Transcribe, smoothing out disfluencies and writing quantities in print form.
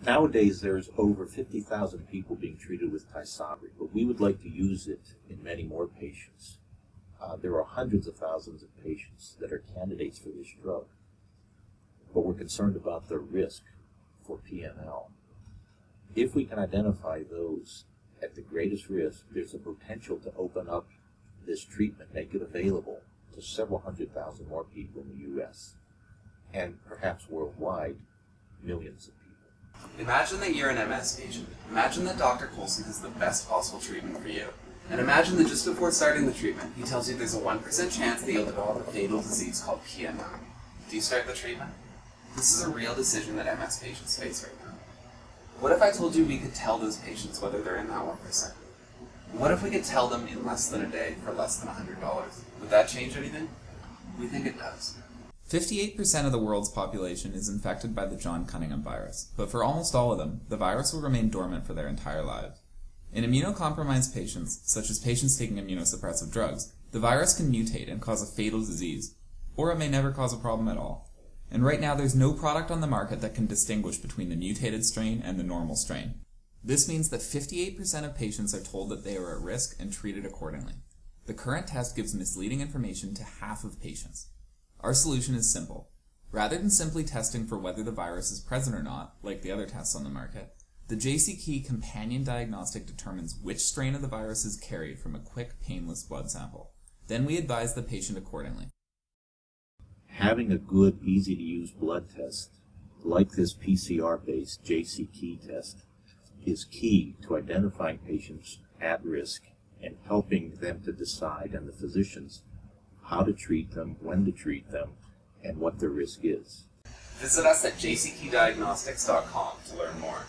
Nowadays, there's over 50,000 people being treated with Tysabri, but we would like to use it in many more patients. There are hundreds of thousands of patients that are candidates for this drug, but we're concerned about the risk for PML. If we can identify those at the greatest risk, there's a potential to open up this treatment, make it available to several hundred thousand more people in the U.S. and perhaps worldwide, millions of people. Imagine that you're an MS patient. Imagine that Dr. Coulson has the best possible treatment for you. And imagine that just before starting the treatment, he tells you there's a 1% chance that you'll develop a fatal disease called PML. Do you start the treatment? This is a real decision that MS patients face right now. What if I told you we could tell those patients whether they're in that 1%? What if we could tell them in less than a day for less than $100? Would that change anything? We think it does. 58% of the world's population is infected by the John Cunningham virus, but for almost all of them, the virus will remain dormant for their entire lives. In immunocompromised patients, such as patients taking immunosuppressive drugs, the virus can mutate and cause a fatal disease, or it may never cause a problem at all. And right now there's no product on the market that can distinguish between the mutated strain and the normal strain. This means that 58% of patients are told that they are at risk and treated accordingly. The current test gives misleading information to half of patients. Our solution is simple. Rather than simply testing for whether the virus is present or not, like the other tests on the market, the JCKey companion diagnostic determines which strain of the virus is carried from a quick, painless blood sample. Then we advise the patient accordingly. Having a good, easy-to-use blood test, like this PCR-based JCKey test, is key to identifying patients at risk and helping them to decide, and the physicians, how to treat them, when to treat them, and what their risk is. Visit us at JCKeyDiagnostics.com to learn more.